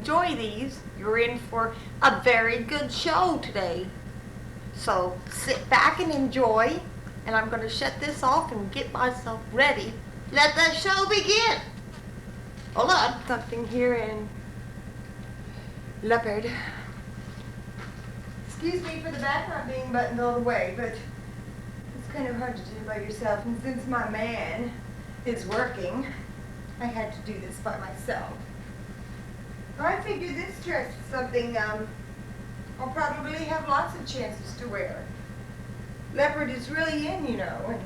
enjoy these, you're in for a very good show today. So sit back and enjoy, and I'm going to shut this off and get myself ready. Let the show begin. Hold on. Something here in leopard. Excuse me for the background being buttoned all the way, but it's kind of hard to do by yourself. And since my man is working, I had to do this by myself. I figured this dress is something I'll probably have lots of chances to wear. Leopard is really in, you know. And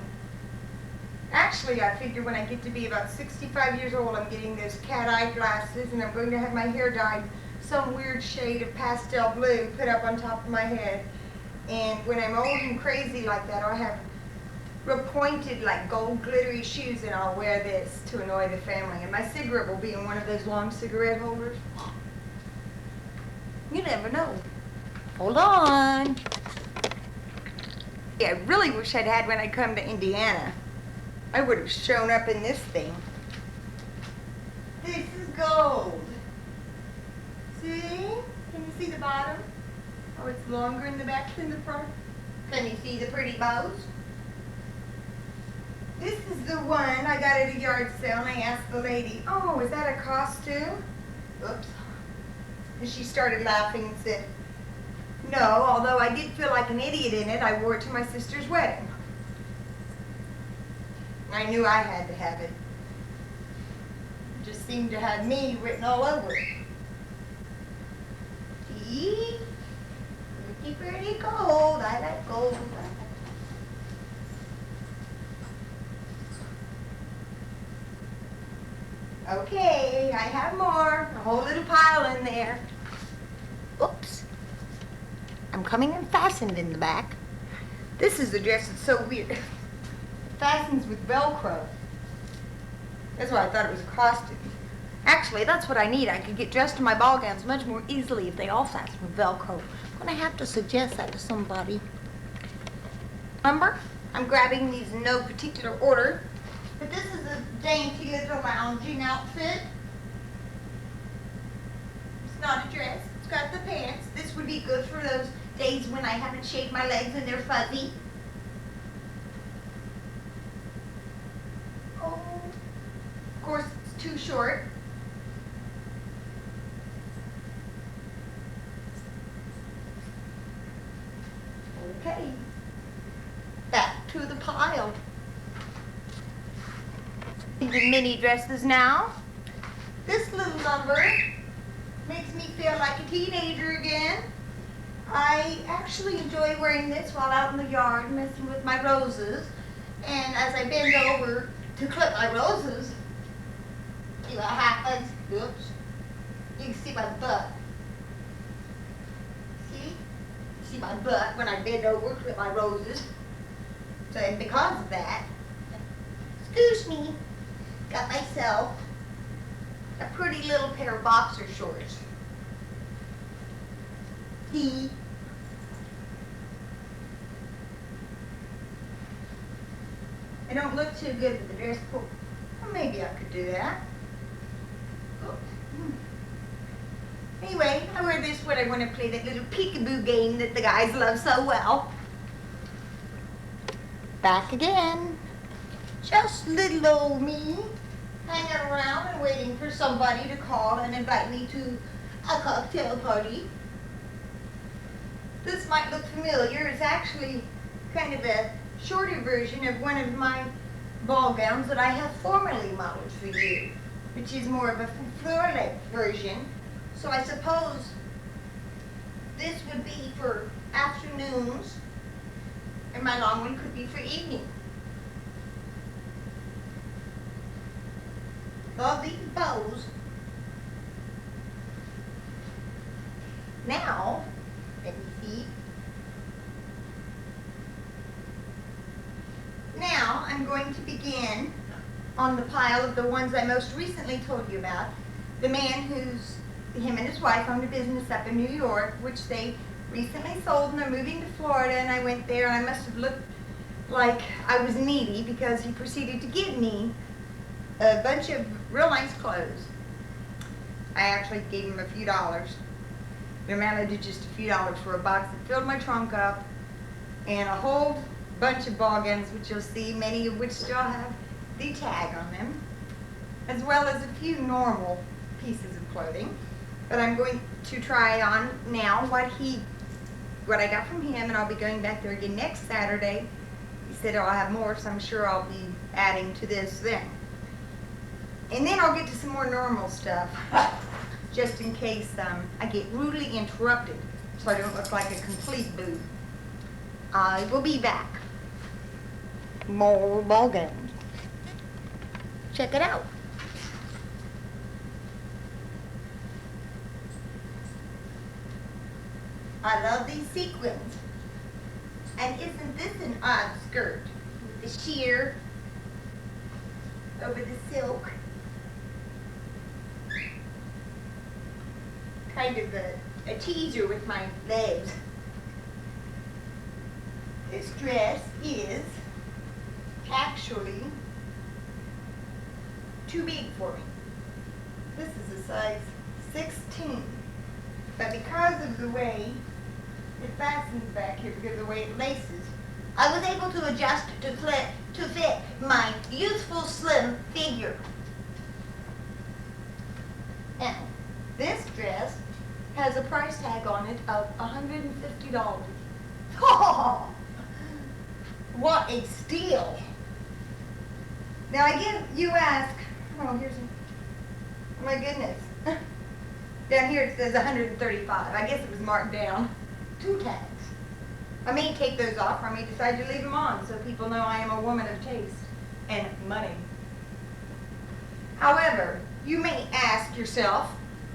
actually, I figure when I get to be about 65 years old, I'm getting those cat-eye glasses, and I'm going to have my hair dyed some weird shade of pastel blue put up on top of my head. And when I'm old and crazy like that, I'll have pointed like gold glittery shoes, and I'll wear this to annoy the family. And my cigarette will be in one of those long cigarette holders. You never know. Hold on. Yeah, I really wish I'd had when I come to Indiana. I would have shown up in this thing. This is gold. See? Can you see the bottom? Oh, it's longer in the back than the front. Can you see the pretty bows? This is the one I got at a yard sale, and I asked the lady, "Oh, is that a costume?" Oops. And she started laughing and said, "No, although I did feel like an idiot in it, I wore it to my sister's wedding." I knew I had to have it. It just seemed to have me written all over it. See? Pretty, pretty gold. I like gold. Okay, I have more. A whole little pile in there. Oops. I'm coming in fastened in the back. This is the dress that's so weird. It fastens with Velcro. That's why I thought it was a costume. Actually, that's what I need. I could get dressed in my ball gowns much more easily if they all fasten with Velcro. I'm going to have to suggest that to somebody. Remember, I'm grabbing these in no particular order. But this is a dainty little lounging outfit. It's not a dress. It's got the pants. This would be good for those days when I haven't shaved my legs and they're fuzzy. Oh, of course, it's too short. Okay. Back to the pile. The mini dresses now. This little number makes me feel like a teenager again. I actually enjoy wearing this while out in the yard messing with my roses. And as I bend over to clip my roses, see what happens? Oops. You can see my butt. See? See my butt when I bend over to clip my roses. So and because of that, excuse me, got myself a pretty little pair of boxer shorts. See? I don't look too good with the dress coat. Well, maybe I could do that. Oh. Anyway, I wear this when I want to play that little peekaboo game that the guys love so well. Back again. Just little old me, hanging around and waiting for somebody to call and invite me to a cocktail party. This might look familiar. It's actually kind of a shorter version of one of my ball gowns that I have formerly modeled for you, which is more of a floor-length version. So I suppose this would be for afternoons, and my long one could be for evening. Love these bows. Now, let me see. Now, I'm going to begin on the pile of the ones I most recently told you about. The man him and his wife owned a business up in New York, which they recently sold, and they're moving to Florida, and I went there, and I must have looked like I was needy because he proceeded to give me a bunch of real nice clothes. I actually gave him a few dollars. It amounted to just a few dollars for a box that filled my trunk up, and a whole bunch of ball gowns, which you'll see, many of which still have the tag on them, as well as a few normal pieces of clothing. But I'm going to try on now what I got from him, and I'll be going back there again next Saturday. He said I'll have more, so I'm sure I'll be adding to this then. And then I'll get to some more normal stuff, just in case I get rudely interrupted, so I don't look like a complete boob. I will be back. More ball gowns. Check it out. I love these sequins. And isn't this an odd skirt? With the sheer over the silk. Kind of a teaser with my legs. This dress is actually too big for me. This is a size 16. But because of the way it fastens back here, because of the way it laces, I was able to adjust it to fit my youthful, slim figure. Now, this dress has a price tag on it of $150. Oh, what a steal! Now again, you ask, oh, my goodness. Down here it says 135. I guess it was marked down. 2 tags. I may take those off, or I may decide to leave them on so people know I am a woman of taste and money. However, you may ask yourself,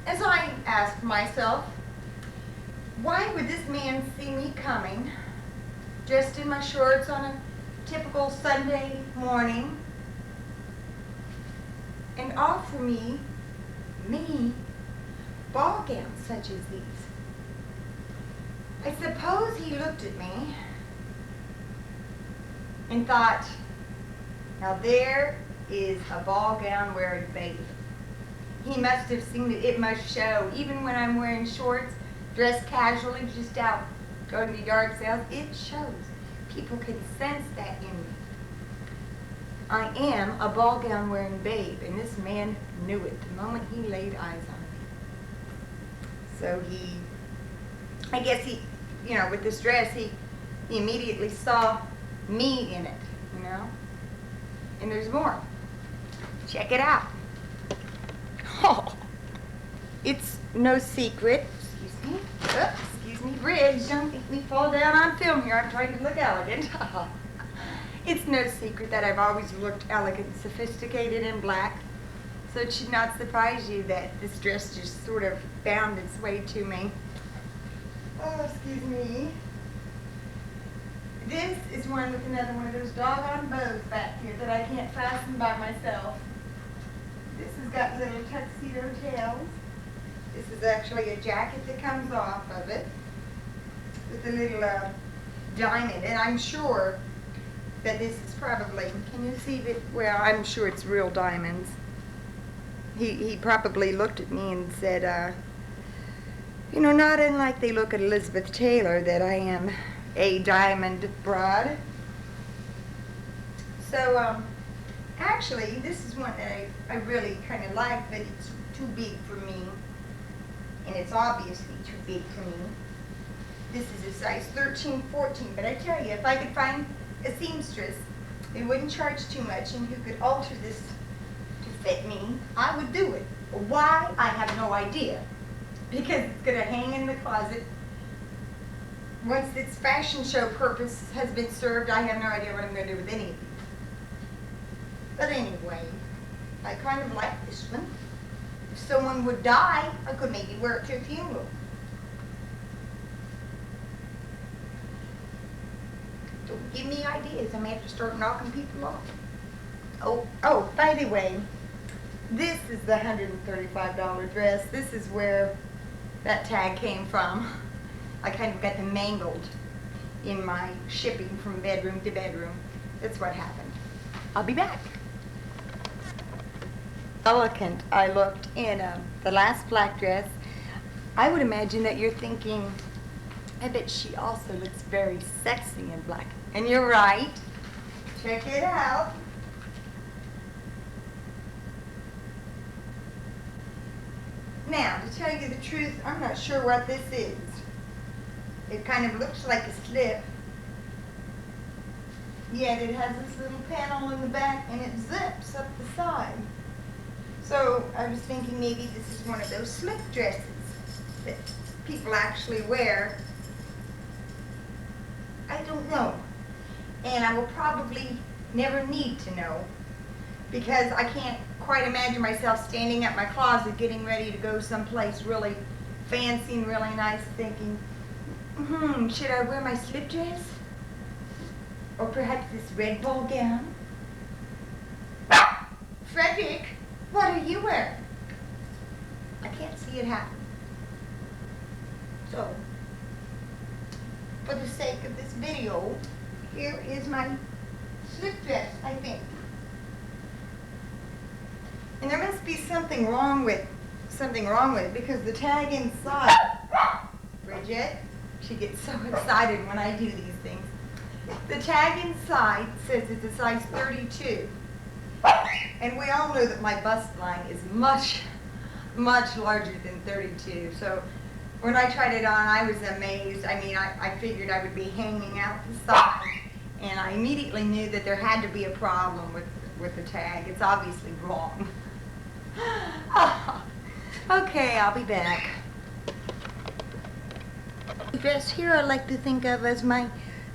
as I asked myself, why would this man see me coming, dressed in my shorts on a typical Sunday morning, and offer me ball gowns such as these? I suppose he looked at me and thought, now there is a ball gown wearing babe. He must have seen that it must show. Even when I'm wearing shorts, dressed casually, just out going to yard sales, it shows. People can sense that in me. I am a ball gown wearing babe, and this man knew it the moment he laid eyes on me. So I guess he, with this dress, he immediately saw me in it, And there's more. Check it out. Oh, it's no secret. Excuse me, bridge. Don't make me fall down on film here. I'm trying to look elegant. It's no secret that I've always looked elegant, sophisticated, and black. So it should not surprise you that this dress just sort of found its way to me. Oh, excuse me. This is one with another one of those doggone bows back here that I can't fasten by myself. This has got little tuxedo tails. This is actually a jacket that comes off of it with a little diamond. And I'm sure that this is probably, can you see that? Well, I'm sure it's real diamonds. He probably looked at me and said, not unlike they look at Elizabeth Taylor, that I am a diamond broad. So, actually, this is one that I really kind of like, but it's too big for me. And it's obviously too big for me. This is a size 13, 14, but I tell you, if I could find a seamstress who wouldn't charge too much and who could alter this to fit me, I would do it. Why? I have no idea. Because it's going to hang in the closet. Once its fashion show purpose has been served, I have no idea what I'm going to do with any of these. But anyway, I kind of like this one. If someone would die, I could maybe wear it to a funeral. Don't give me ideas. I may have to start knocking people off. Oh, by the way, this is the $135 dress. This is where that tag came from. I kind of got them mangled in my shipping from bedroom to bedroom. That's what happened. I'll be back. elegant I looked in the last black dress, I would imagine that you're thinking, I bet she also looks very sexy in black. And you're right. Check it out. Now, to tell you the truth, I'm not sure what this is. It kind of looks like a slip. Yet it has this little panel in the back and it zips up the side. So I was thinking maybe this is one of those slip dresses that people actually wear. I don't know. And I will probably never need to know, because I can't quite imagine myself standing at my closet getting ready to go someplace really fancy and really nice thinking, should I wear my slip dress? Or perhaps this red ball gown? Frederick, what are you wearing? I can't see it happen. So, for the sake of this video, here is my slip dress, I think. And there must be something wrong with it, because the tag inside, Bridget, she gets so excited when I do these things. The tag inside says it's a size 32. And we all know that my bust line is much, much larger than 32. So when I tried it on, I was amazed. I mean, I figured I would be hanging out the side. And I immediately knew that there had to be a problem with the tag. It's obviously wrong. Okay, I'll be back. The dress here I like to think of as my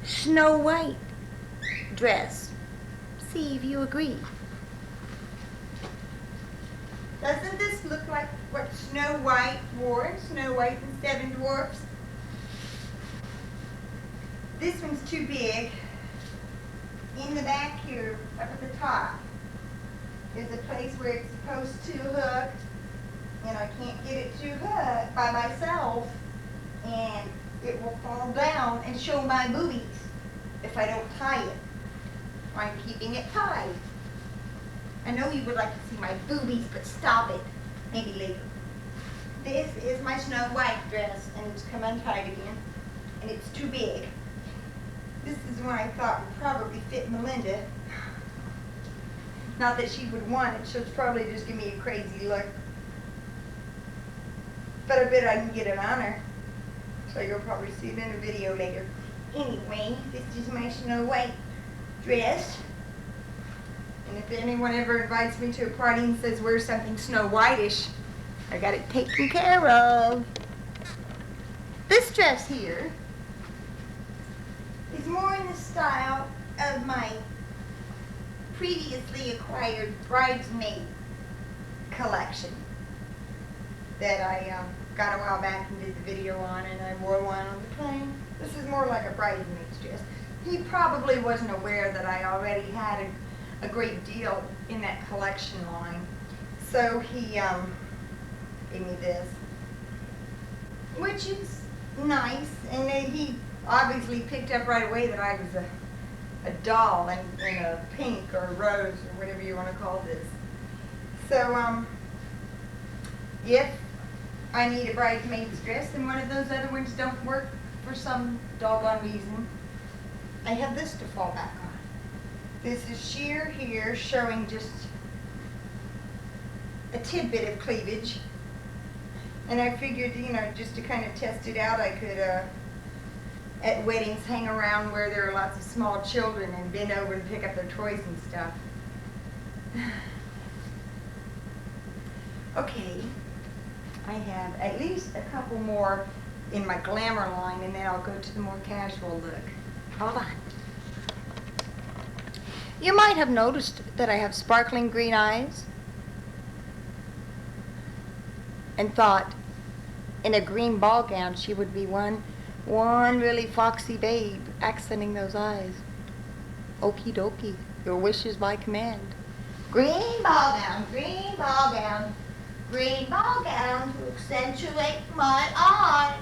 Snow White dress. See if you agree. Doesn't this look like what Snow White wore in Snow White and the Seven Dwarfs? This one's too big. In the back here, up at the top, is a place where it's supposed to hook, and I can't get it to hook by myself, and it will fall down and show my boobies if I don't tie it. I'm keeping it tied. I know you would like to see my boobies, but stop it. Maybe later. This is my Snow White dress, and it's come untied again, and it's too big. This is one I thought would probably fit Melinda. Not that she would want it, she'll probably just give me a crazy look. But I bet I can get it on her. So you'll probably see it in a video later. Anyway, this is my Snow White dress. And if anyone ever invites me to a party and says wear something Snow Whitish, I got it taken care of. This dress here is more in the style of my previously acquired bridesmaid collection that I got a while back and did the video on, and I wore one on the plane. This is more like a bridesmaid's dress. He probably wasn't aware that I already had a great deal in that collection line, so he gave me this, which is nice, and he obviously picked up right away that I was a doll in a pink or a rose or whatever you want to call this. So if I need a bridesmaid's dress and one of those other ones don't work for some doggone reason, I have this to fall back on. This is sheer here, showing just a tidbit of cleavage. And I figured, you know, just to kind of test it out, I could, at weddings, hang around where there are lots of small children and bend over and pick up their toys and stuff. Okay, I have at least a couple more in my glamour line, and then I'll go to the more casual look. Hold on. You might have noticed that I have sparkling green eyes and thought in a green ball gown she would be one really foxy babe accenting those eyes. Okie dokie, your wish is my command. Green ball gown, green ball gown, green ball gown to accentuate my eyes.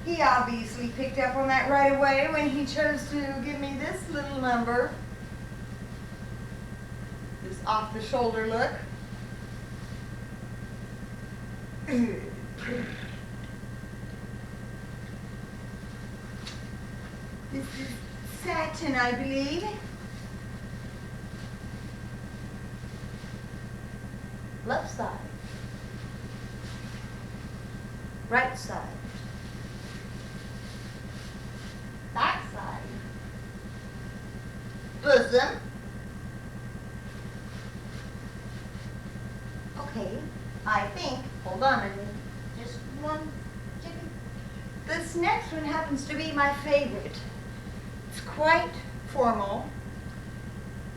He obviously picked up on that right away when he chose to give me this little number. this off-the-shoulder look. This is satin, I believe. Left side. Right side. Back side. Bosom. Okay, I think, hold on a minute, just one second. This next one happens to be my favorite. It's quite formal,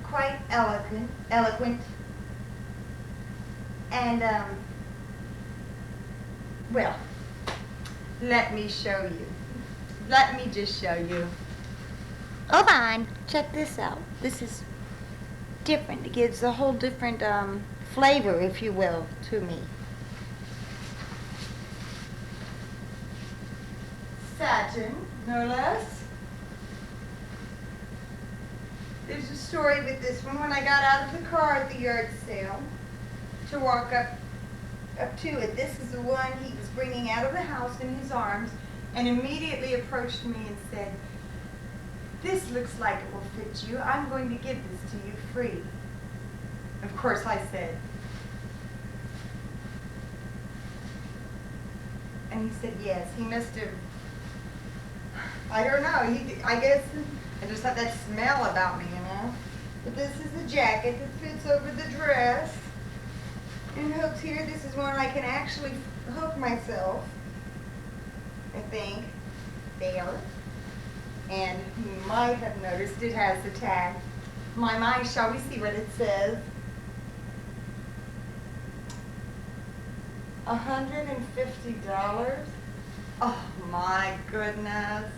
quite eloquent, and, well, let me show you. Let me just show you. Hold on, check this out. This is different. It gives a whole different, flavor, if you will, to me. Satin, no less. There's a story with this one. When I got out of the car at the yard sale to walk up to it, this is the one he was bringing out of the house in his arms and immediately approached me and said, "This looks like it will fit you. I'm going to give this to you free." Of course, I said, and he said yes. He must have, I don't know, I guess, I just had that smell about me, you know. But this is the jacket that fits over the dress. And hooks here, this is one I can actually hook myself, I think, there. And you might have noticed it has the tag. My, shall we see what it says? $150? Oh my goodness.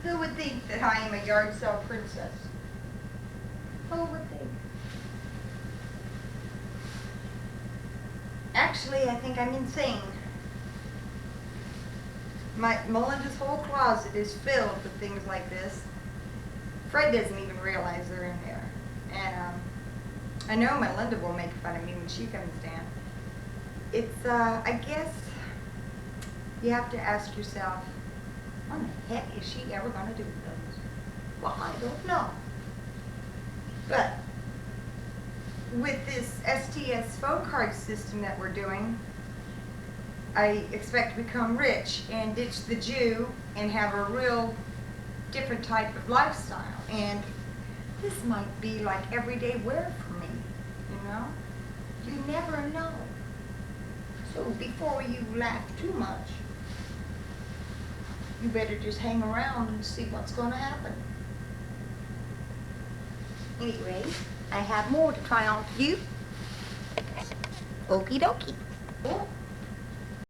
Who would think that I am a yard sale princess? Who would think? Actually, I think I'm insane. Melinda's whole closet is filled with things like this. Fred doesn't even realize they're in there. And I know Melinda will make fun of me when she comes down. It's, I guess, you have to ask yourself, what the heck is she ever going to do with those? Well, I don't know. But with this STS phone card system that we're doing, I expect to become rich and ditch the Jew and have a real different type of lifestyle. And this might be like everyday wear for me, you know? You never know. So before you laugh too much, you better just hang around and see what's going to happen. Anyway, I have more to try on for you. Okie dokie.